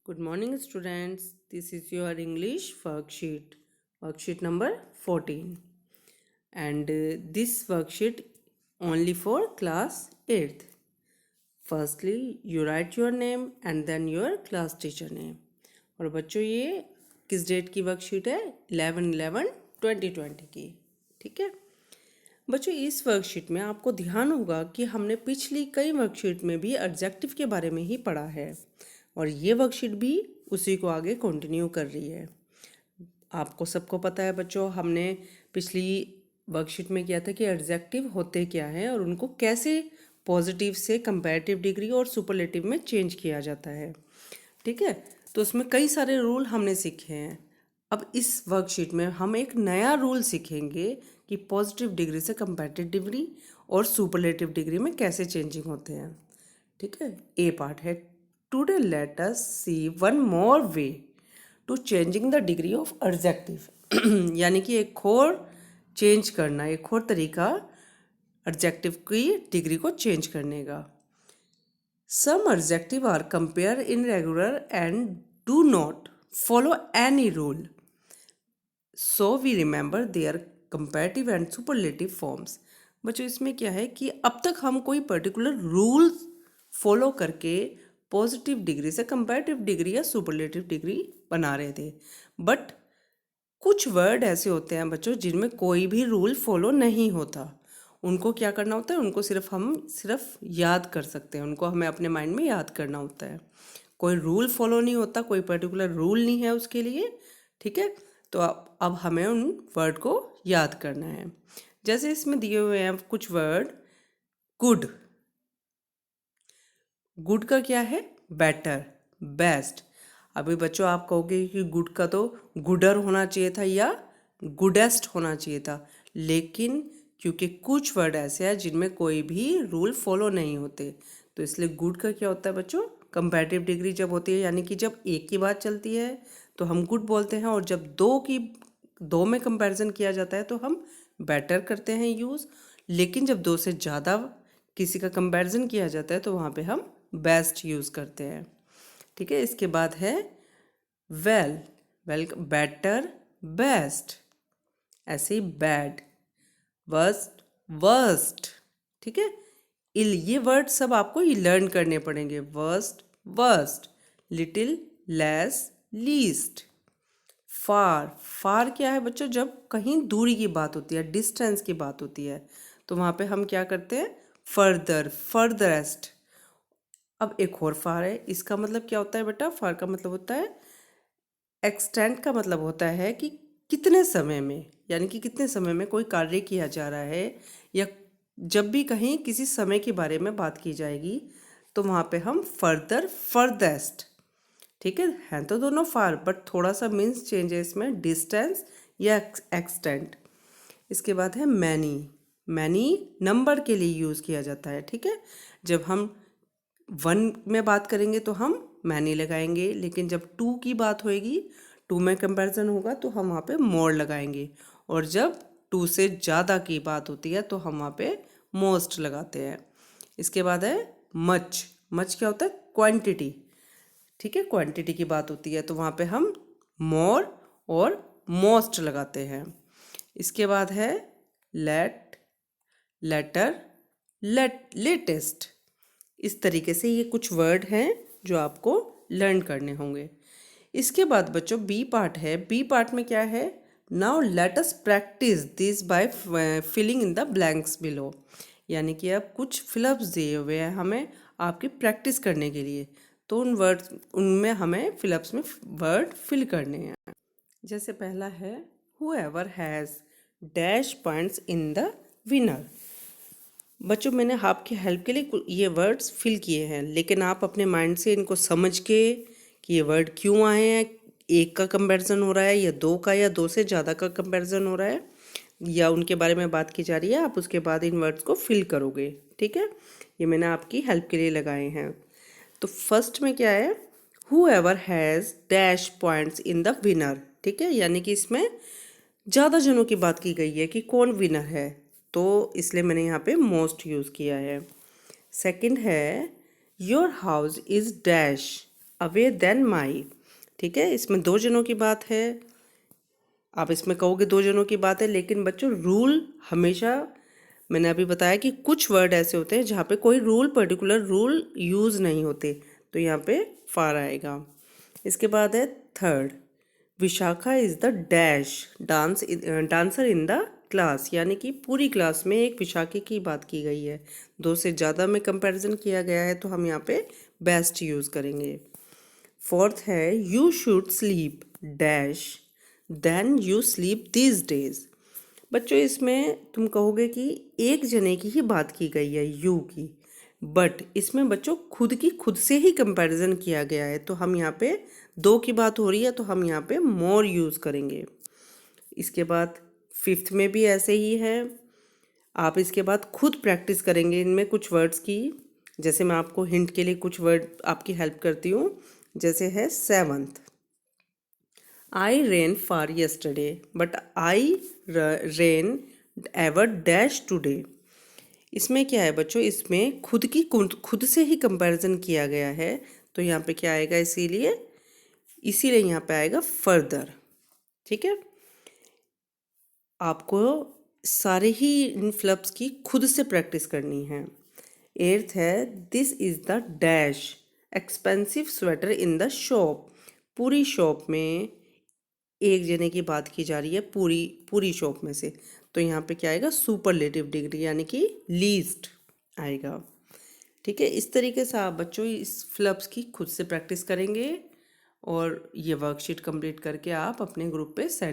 Good morning, students. This is your English worksheet number 14. And this worksheet only for class 8th. Firstly, you write your name and then your class teacher name. और बच्चों ये किस date की worksheet है? 11/11/2020 की. ठीक है बच्चों, इस वर्कशीट में आपको ध्यान होगा कि हमने पिछली कई वर्कशीट में भी एडजेक्टिव के बारे में ही पढ़ा है और ये वर्कशीट भी उसी को आगे कंटिन्यू कर रही है. आपको सबको पता है बच्चों, हमने पिछली वर्कशीट में किया था कि एडजेक्टिव होते क्या हैं और उनको कैसे पॉजिटिव से कंपैरेटिव डिग्री और सुपरलेटिव में चेंज किया जाता है. ठीक है, तो उसमें कई सारे रूल हमने सीखे हैं. अब इस वर्कशीट में हम एक नया रूल सीखेंगे कि पॉजिटिव डिग्री से कंपैरेटिव डिग्री और सुपरलेटिव डिग्री में कैसे चेंजिंग होते हैं. ठीक है, ए पार्ट है. Today let us see one more way to changing the degree of adjective. यानी कि एक और चेंज करना, एक और तरीका एडजेक्टिव की डिग्री को चेंज करने का. Some adjectives are compare irregular and do not follow any rule. So we remember their comparative and superlative forms. बच्चों इसमें क्या है कि अब तक हम कोई पर्टिकुलर रूल फॉलो करके पॉजिटिव डिग्री से कंपैरेटिव डिग्री या सुपरलेटिव डिग्री बना रहे थे. बट कुछ वर्ड ऐसे होते हैं बच्चों जिनमें कोई भी रूल फॉलो नहीं होता. उनको क्या करना होता है, उनको सिर्फ याद कर सकते हैं, उनको हमें अपने माइंड में याद करना होता है. कोई रूल फॉलो नहीं होता, कोई पर्टिकुलर रूल नहीं है उसके लिए. ठीक है, तो अब हमें उन वर्ड को याद करना है. जैसे इसमें दिए हुए हैं कुछ वर्ड. गुड, गुड का क्या है? Better, best. अभी बच्चों आप कहोगे कि गुड का तो गुडर होना चाहिए था या गुडेस्ट होना चाहिए था, लेकिन क्योंकि कुछ वर्ड ऐसे हैं जिनमें कोई भी रूल फॉलो नहीं होते, तो इसलिए गुड का क्या होता है बच्चों? कंपैरेटिव डिग्री जब होती है, यानी कि जब एक की बात चलती है तो हम गुड बोलते हैं, और जब दो में कंपैरिजन किया जाता है तो हम बेटर करते हैं यूज़. लेकिन जब दो से ज़्यादा किसी का कंपैरिजन किया जाता है तो वहाँ पे हम बेस्ट यूज़ करते हैं. ठीक है, इसके बाद है वेल, बेटर, बेस्ट. ऐसे ही बैड, वर्स्ट, वर्स्ट. ठीक है, ये वर्ड सब आपको ये लर्न करने पड़ेंगे. Worst, worst. Little, less, least. Far, far क्या है बच्चों? जब कहीं दूरी की बात होती है, डिस्टेंस की बात होती है, तो वहाँ पे हम क्या करते हैं? Further, furthest. अब एक और फार है, इसका मतलब क्या होता है बेटा? फार का मतलब होता है एक्सटेंड. का मतलब होता है कि कितने समय में, यानी कि कितने समय में कोई कार्य किया जा रहा है, या जब भी कहीं किसी समय के बारे में बात की जाएगी तो वहाँ पे हम फर्दर, फर्देस्ट. ठीक है तो दोनों फार, बट थोड़ा सा मीन्स चेंज है इसमें, डिस्टेंस या एक्सटेंट. इसके बाद है मैनी. मैनी नंबर के लिए यूज़ किया जाता है. ठीक है, जब हम 1 में बात करेंगे तो हम मैनी लगाएंगे, लेकिन जब 2 की बात होएगी, 2 में कंपैरिजन होगा तो हम वहाँ पे मोर लगाएंगे, और जब 2 से ज़्यादा की बात होती है तो हम वहाँ पे मोस्ट लगाते हैं. इसके बाद है मच. मच क्या होता है? क्वांटिटी. ठीक है, क्वांटिटी की बात होती है तो वहाँ पे हम मोर और मोस्ट लगाते हैं. इसके बाद है लेट, लेटर, लेटेस्ट. इस तरीके से ये कुछ वर्ड हैं जो आपको लर्न करने होंगे. इसके बाद बच्चों बी पार्ट है. बी पार्ट में क्या है? Now let us practice this by filling in the blanks below. यानी कि अब कुछ फिलअप्स दिए हुए हैं हमें आपकी प्रैक्टिस करने के लिए, तो उनमें हमें फिलअप्स में वर्ड फिल करने हैं. जैसे पहला है whoever has dash points in the winner. बच्चों मैंने आपकी हेल्प के लिए ये वर्ड्स फिल किए हैं, लेकिन आप अपने माइंड से इनको समझ के कि ये वर्ड क्यों आए हैं, एक का कंपैरिजन हो रहा है या दो का, या दो से ज़्यादा का कंपैरिजन हो रहा है, या उनके बारे में बात की जा रही है, आप उसके बाद इन वर्ड्स को फिल करोगे. ठीक है, ये मैंने आपकी हेल्प के लिए लगाए हैं. तो फर्स्ट में क्या है? whoever has dash points in the winner. ठीक है, यानी कि इसमें ज़्यादा जनों की बात की गई है कि कौन विनर है, तो इसलिए मैंने यहाँ पे मोस्ट यूज़ किया है. सेकंड है your house is dash away then my. ठीक है, इसमें दो जनों की बात है, आप इसमें कहोगे दो जनों की बात है, लेकिन बच्चों रूल हमेशा, मैंने अभी बताया कि कुछ वर्ड ऐसे होते हैं जहाँ पे कोई रूल, पर्टिकुलर रूल यूज़ नहीं होते, तो यहाँ पे फार आएगा। इसके बाद है third, Vishakha is the dash dancer in the class, यानी कि पूरी क्लास में एक विशाखी की बात की गई है, दो से ज़्यादा में कंपैरिजन किया गया है, तो हम यहाँ पे बेस्ट यूज़ करेंगे। फोर्थ है you should sleep dash then you sleep these days. बच्चों इसमें तुम कहोगे कि एक जने की ही बात की गई है, यू की, बट इसमें बच्चों खुद से ही कंपैरिजन किया गया है, तो हम यहाँ पे दो की बात हो रही है, तो हम यहाँ पे मोर यूज़ करेंगे। इसके बाद फिफ्थ में भी ऐसे ही है, आप इसके बाद खुद प्रैक्टिस करेंगे इनमें कुछ वर्ड्स की, जैसे मैं आपको हिंट के लिए कुछ वर्ड आपकी हेल्प करती हूँ, जैसे है seventh, I rain far yesterday but I rain ever dash today. इसमें क्या है बच्चों, इसमें खुद से ही कंपैरिजन किया गया है, तो यहाँ पे क्या आएगा, इसीलिए यहाँ पे आएगा फर्दर। ठीक है, आपको सारे ही इन फ्लप्स की खुद से प्रैक्टिस करनी है। एट्थ है this is the dash expensive sweater in the shop. पूरी शॉप में एक जने की बात की जा रही है, पूरी पूरी शॉप में से, तो यहाँ पे क्या आएगा, सुपरलेटिव डिग्री यानी कि लीस्ट आएगा। ठीक है, इस तरीके से आप बच्चों इस फ्लप्स की खुद से प्रैक्टिस करेंगे और ये वर्कशीट कंप्लीट करके आप अपने ग्रुप पे सेंड